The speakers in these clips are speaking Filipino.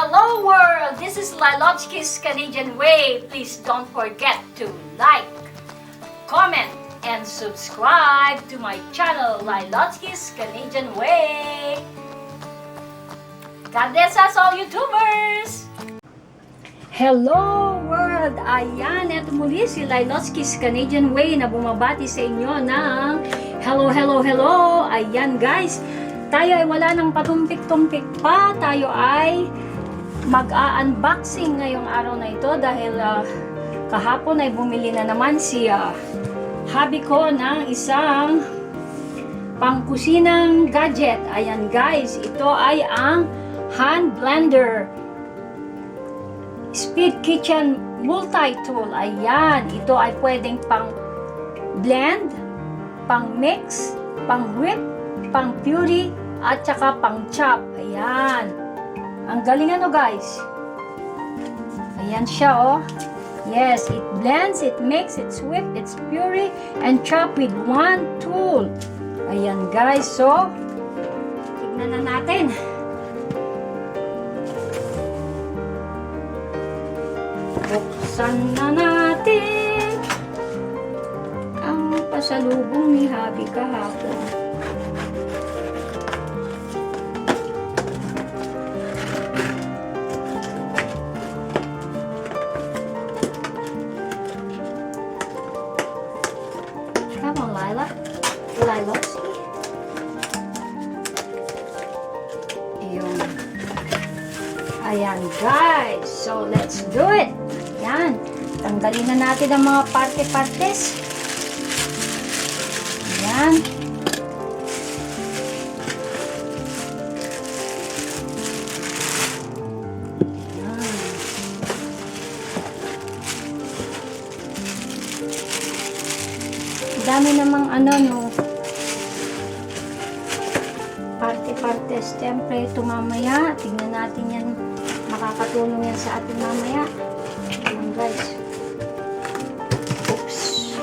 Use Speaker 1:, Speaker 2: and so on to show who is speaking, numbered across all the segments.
Speaker 1: Hello world! This is LAILOTZKEE'S Canadian Way. Please don't forget to like, comment, and subscribe to my channel, LAILOTZKEE'S Canadian Way. God bless us all YouTubers! Hello world! Ayan, eto muli si LAILOTZKEE'S Canadian Way na bumabati sa inyo ng hello, hello, hello! Ayan guys, tayo ay wala ng patumpik-tumpik pa. Tayo ay mag-a-unboxing ngayong araw na ito dahil kahapon ay bumili na naman si hubby ko ng isang pangkusinang gadget. Ayan guys, ito ay ang hand blender. Speed Kitchen Multi-Tool. Ayan, ito ay pwedeng pang blend, pang mix, pang whip, pang puree, at saka pang chop. Ayan. Ang galing ano guys. Ayan siya oh. Yes, it blends, it makes, it's whip, it's puree, and chop with one tool. Ayan guys. So, tignan na natin. Buksan na natin ang pasalubong ni hubby kahapon. Come on, LAILOTZKEE. Ayun. Ayan guys. So, let's do it. Ayan. Tanggalin na natin ang mga parte-partes. Ayan. Dami namang ano no, parte-partes. Siyempre ito mamaya, tignan natin yan, makakatulong yan sa atin mamaya. Ayan guys. Oops,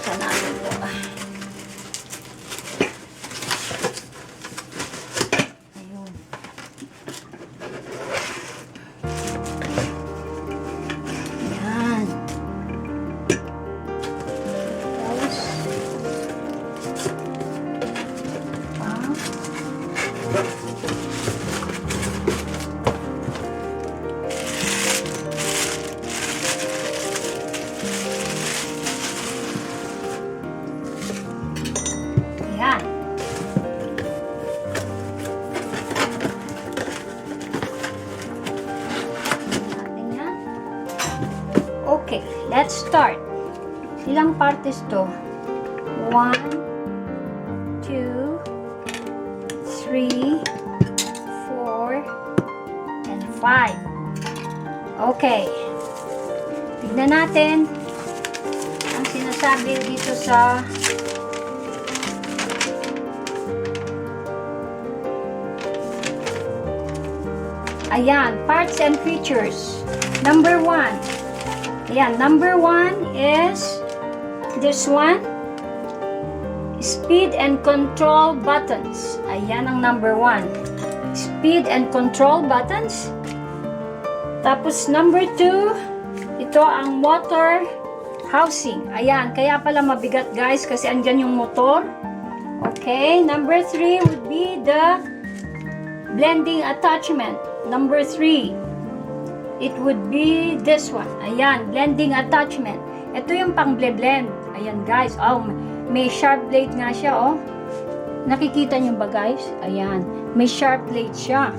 Speaker 1: sana ano ito ayun. Ayan. Okay, let's start. Ilang partes to? 1, 2, 3, 4, and 5. Okay. Tignan natin ang sinasabi dito sa ayan, parts and features. Number 1. Ayan, number 1 is this one. Speed and control buttons. Ayan ang number 1. Speed and control buttons. Tapos number 2, ito ang motor housing. Ayan, kaya pala mabigat guys kasi andyan yung motor. Okay, number 3 would be the blending attachment. Number 3. It would be this one. Ayan, blending attachment. Ito yung pang blend. Ayan guys. Oh, may sharp blade nga siya oh. Nakikita nyo ba guys? Ayan, may sharp blade siya.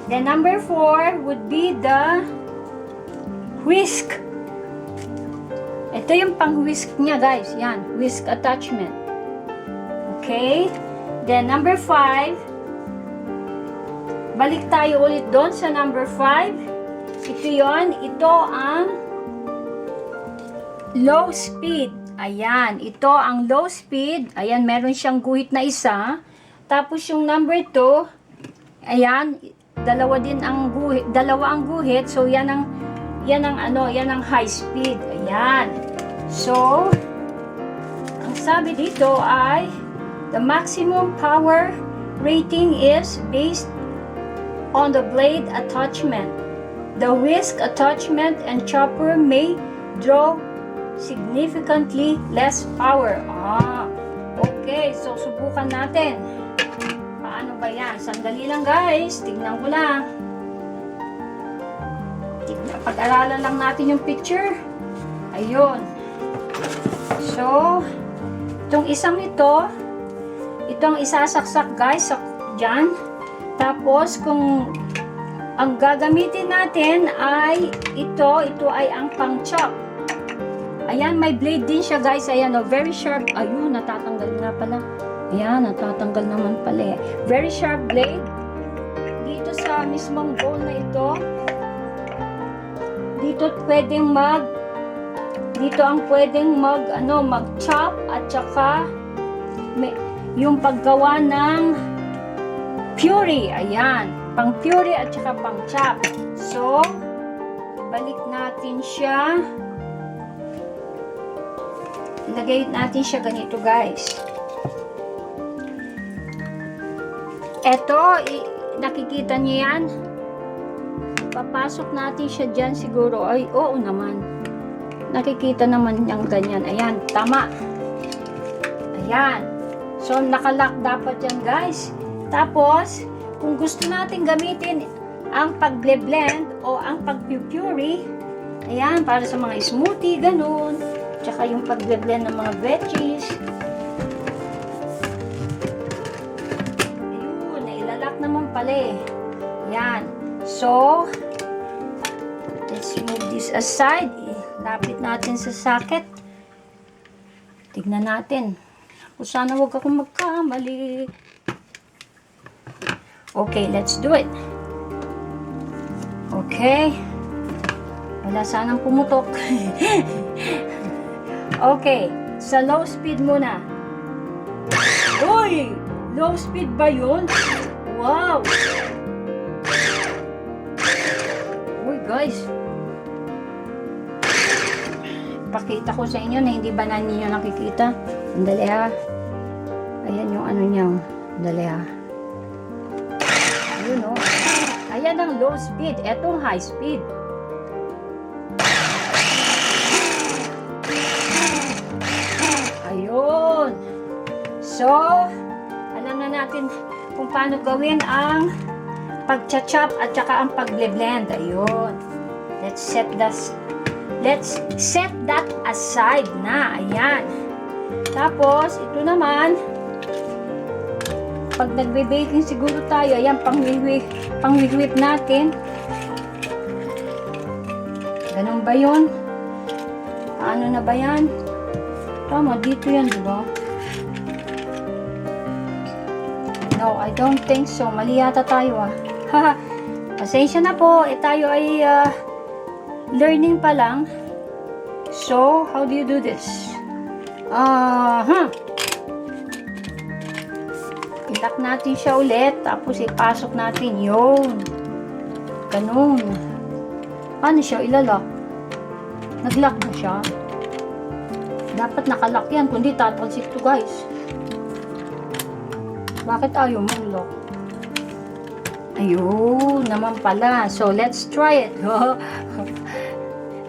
Speaker 1: Then number 4 would be the whisk. Ito yung pang whisk niya guys. Yan, whisk attachment. Okay. Then number 5. Balik tayo ulit doon sa number 5. Ito yon. Ito ang low speed. Ayan. Ito ang low speed. Ayan, meron siyang guhit na isa. Tapos yung number 2, ayan, dalawa ang guhit. So, yan ang high speed. Ayan. So, ang sabi dito ay the maximum power rating is based on the blade attachment. The whisk attachment and chopper may draw significantly less power. Okay. So, subukan natin. Paano ba yan? Sandali lang guys. Tignan ko lang. Pag-aralan lang natin yung picture. Ayun. So, itong isang ito ang isasaksak guys dyan. Tapos, kung ang gagamitin natin ay ito ay ang pang-chop. Ayan, may blade din siya guys. Ayan, very sharp. Ayun, natatanggal nga pala. Ayan, natatanggal naman pala. Very sharp blade. Dito sa mismong bowl na ito, dito ang pwedeng mag-chop at saka yung paggawa ng puree. Ayan, pang puree at saka pang chop. So, balik natin siya. Ilagay natin siya ganito guys. Eto, nakikita niyo yan? Papasok natin siya dyan siguro. Ay, oo naman. Nakikita naman niyang ganyan. Ayan, tama. Ayan. So, nakalock dapat yan guys. Tapos, kung gusto natin gamitin ang pag-blend o ang pag-puree, ayan, para sa mga smoothie, ganun. Tsaka yung pag-blend ng mga veggies. Ayun, nailalak naman pala eh. Ayan. So, let's move this aside. Lapit natin sa socket. Tignan natin. Kung sana huwag akong magkamali. Okay, let's do it. Okay. Wala sanang pumutok. Okay, sa low speed muna. Uy! Low speed ba yun? Wow! Uy, guys. Pakita ko sa inyo na hindi ba na ninyo nakikita. Andali ha. Ayan yung ano niya. Andali ha. Ayun o. Ayan ang low speed. Etong high speed. Ayun. So, alam na natin kung paano gawin ang pag-chop at saka ang pag-blend. Ayun. Let's set that aside na. Ayan. Tapos, ito naman, pag nagbe-baking siguro tayo, ayan, pang-whip natin. Ganun ba yun? Paano na ba yan? Tama, dito yan, di ba? No, I don't think so. Mali yata tayo, ah. Haha. Pasensya na po. Tayo ay learning pa lang. So, how do you do this? I-lock natin siya ulit. Tapos, ipasok natin. Yun. Ganun. Paano siya ilalock? Nag-lock na siya. Dapat nakalock yan. Kundi tatalsik to, guys. Bakit ayaw mag-lock? Ayun, naman pala. So, let's try it.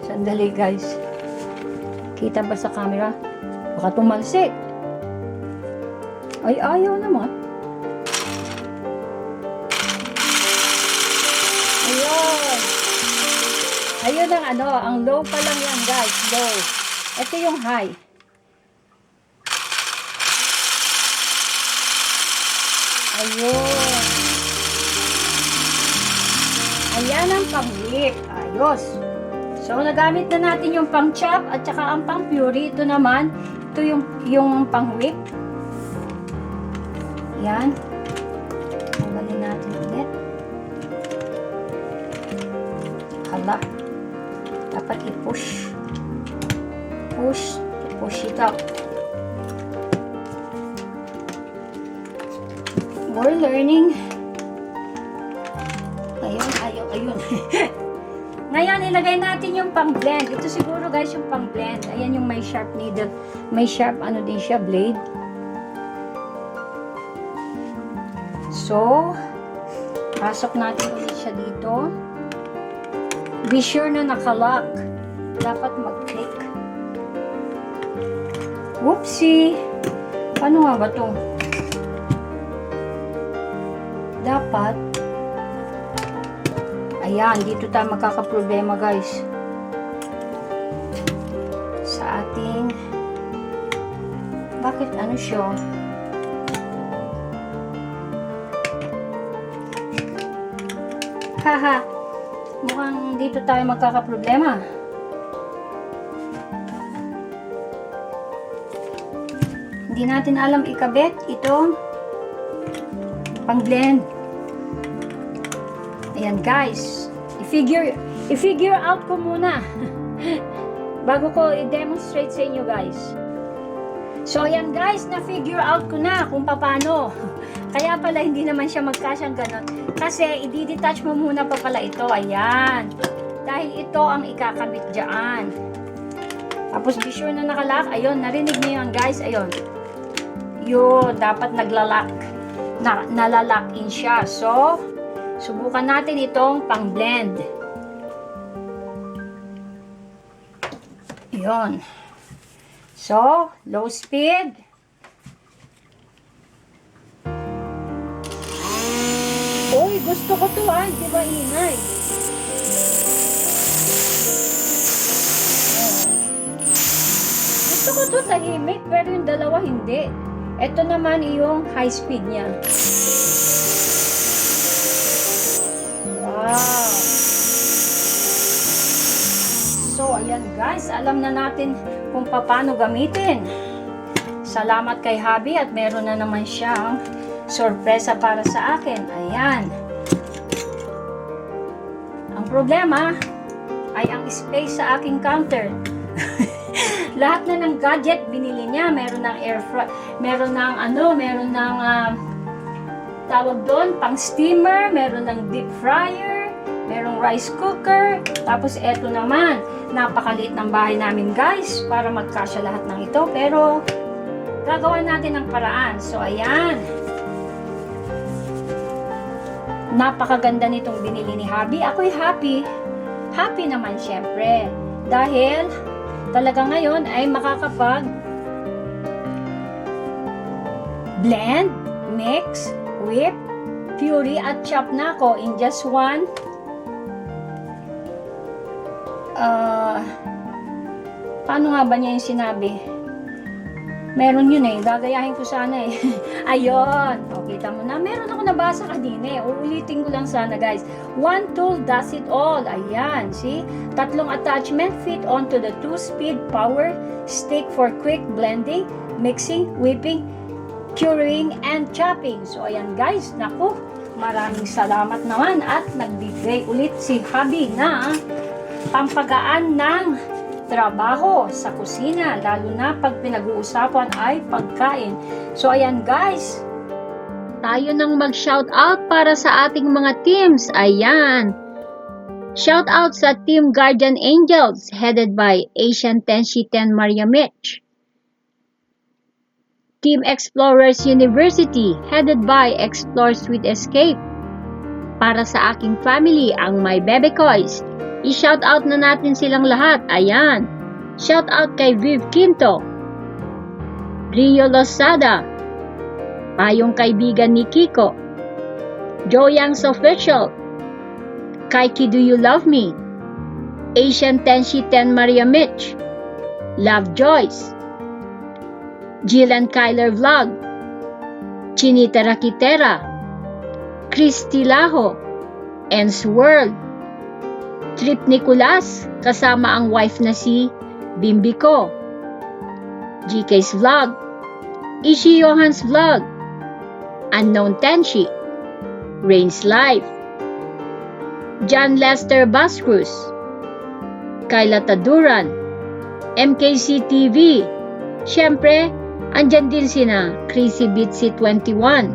Speaker 1: Sandali, guys. Kita ba sa camera? Baka tumalsik. Ay, ayaw naman. Ayun. Ayun ang ano, ang low pa lang yan, guys. Low. Ito yung high. Ayun. Ayan ang pang-whip. Ayos. So, nagamit na natin yung pang-chop at saka ang pang-puree. Ito naman, ito yung pang-whip. Yan. Tanggalin natin ulit. Hala. Dapat i-push. Push it out. We're learning. Ayun. Ngayon, ilagay natin yung pang-blend. Ito siguro, guys, yung pang-blend. Ayan yung may sharp needle. May sharp, ano din siya, blade. So, Pasok natin ulit siya dito. Be sure na nakalock. Dapat mag-click. Whoopsie! Paano nga ba ito? Dapat ayan, dito tayo magkakaproblema guys. Sa ating bakit ano siya? Haha, mukhang dito tayo magkakaproblema. Hindi natin alam ikabit itong pang-blend. Ayan guys, i-figure out ko muna bago ko i-demonstrate sa inyo guys. So ayan guys, na-figure out ko na kung paano. Kaya pala hindi naman siya magkasyang ganon. Kasi i-detach mo muna pa pala ito. Ayan. Dahil ito ang ikakabit dyan. Tapos be sure na nakalock. Ayun, narinig niyo yan guys. Ayun. Yun, dapat naglalock. Nalalock in siya. So, subukan natin itong pang-blend. Yun. So, low speed. Uy, gusto ko to di ba ingay? Gusto ko to tahimik, pero yung dalawa hindi. Ito naman yung high speed niya. Wow! So, ayan guys, alam na natin kung paano gamitin. Salamat kay Habi at meron na naman siyang sorpresa para sa akin. Ayan. Ang problema ay ang space sa aking counter. Lahat na ng gadget binili niya. Meron ng air fryer, meron ng tawag doon, pang steamer, meron ng deep fryer, merong rice cooker, tapos eto naman, napakaliit ng bahay namin guys, para magkasya lahat ng ito, pero gagawa natin ng paraan. So ayan, napakaganda nitong binili ni Habi. Ako'y happy naman syempre, dahil talaga ngayon ay makakapag blend, mix, whip, puree at chop na ako in just one paano nga ba niya yung sinabi? Meron yun gagayahin ko sana ayun, kita mo na, meron ako nabasa kanina uulitin ko lang sana guys. One tool does it all. Ayan, see? 3 attachment fit onto the 2-speed power stick for quick blending, mixing, whipping, curing, and chopping. So ayan guys, naku, maraming salamat naman at nagbigay ulit si Habi na pampagaan ng trabaho sa kusina, lalo na pag pinag-uusapan ay pagkain. So ayan guys, tayo nang mag-shout out para sa ating mga teams. Ayan, shout out sa Team Guardian Angels headed by Asian 10 Maria Mitch, Team Explorers University headed by Explore Sweet Escape. Para sa aking family, ang My Bebe Koys, i-shout out na natin silang lahat. Ayan, shout out kay Viv Quinto, Rio Losada, payong kaibigan ni Kiko, Joyang's Official, Kaiki Do You Love Me, Asian 10 Maria Mitch, Love Joyce, Jill and Kyler Vlog, Chinita Rakitera, Christy Laho, Ens World, Trip Nicolas kasama ang wife na si Bimbi ko, GK's Vlog, Ishi Johan's Vlog, Unknown Tenshi, Rain's Life, John Lester Bascruz, Kyla Taduran, MKC TV, syempre, andyan din sina Chrissy Bitsy 21,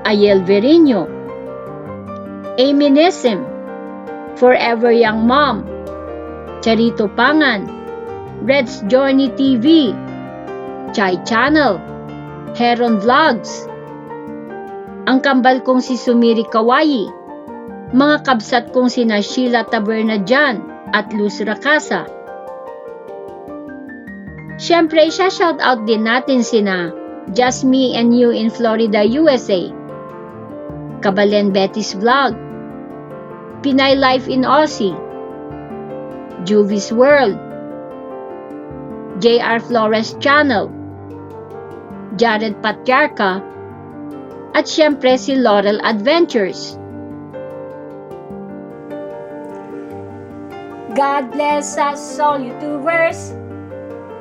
Speaker 1: Ayel Verino, Amy Nessim, Forever Young Mom, Charito Pangan, Red's Journey TV, Chai Channel, Heron Vlogs, ang kambal kong si Sumiri Kawaii, mga kabsat kong sina Sheila Tabernadyan at Luz Racasa. Siyempre, shoutout din natin sina Just Me and You in Florida, USA, Kabalen Betty's Vlog, Pinay Life in Aussie, Juvi's World, JR Flores Channel, Jared Patriarca, at syempre si Laurel Adventures. God bless us all YouTubers.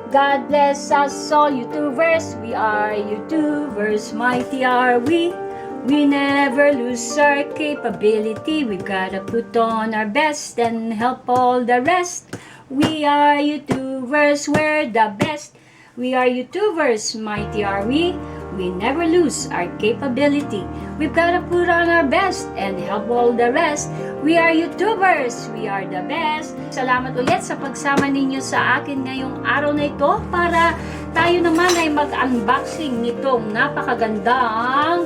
Speaker 1: God bless us all YouTubers. We are YouTubers, mighty are we. We never lose our capability. We've gotta put on our best and help all the rest. We are YouTubers, we're the best. We are YouTubers, mighty are we. We never lose our capability. We've gotta put on our best and help all the rest. We are YouTubers, we are the best. Salamat ulit sa pagsama ninyo sa akin ngayong araw na ito para tayo naman ay mag-unboxing nitong napakagandang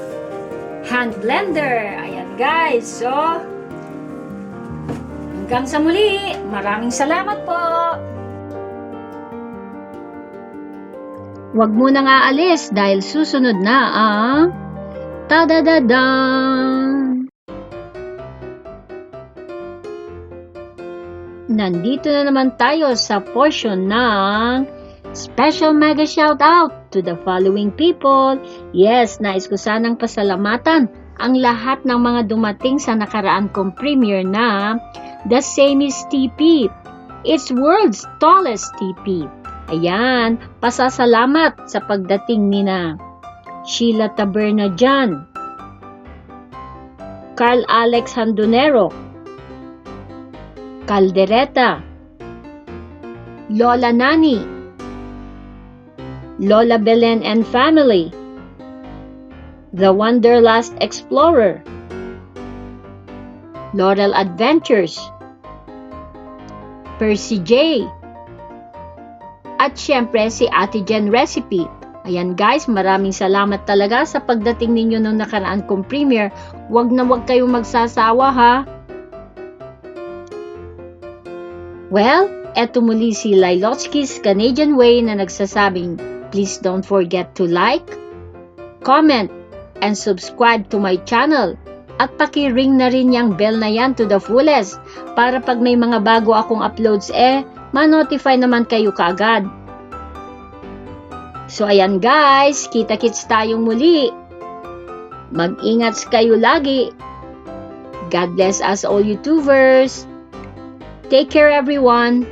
Speaker 1: hand blender. Ayan guys, so hanggang sa muli, maraming salamat po. Huwag mo nang aalis dahil susunod na ang tadadadan! Nandito na naman tayo sa portion ng special mega shoutout to the following people. Yes, nais ko sanang pasalamatan ang lahat ng mga dumating sa nakaraan kong premiere na The Same is TP. It's world's tallest TP. Ayan, pasasalamat sa pagdating ni na Sheila Tabernadyan, Carl Alex Handonero, Caldereta, Lola Nani, Lola Belen and Family, The Wanderlust Explorer, Laurel Adventures, Percy J, at syempre si Ate Jen Recipe. Ayan guys, maraming salamat talaga sa pagdating ninyo nung nakaraan kong premiere. Huwag na huwag kayong magsasawa ha. Well, eto muli si LAILOTZKEE'S Canadian Way na nagsasabing please don't forget to like, comment, and subscribe to my channel. At paki-ring na rin yung bell na yan to the fullest para pag may mga bago akong uploads ma-notify naman kayo kaagad. So ayan guys, kita-kits tayong muli. Mag-ingat kayo lagi. God bless us all YouTubers. Take care everyone.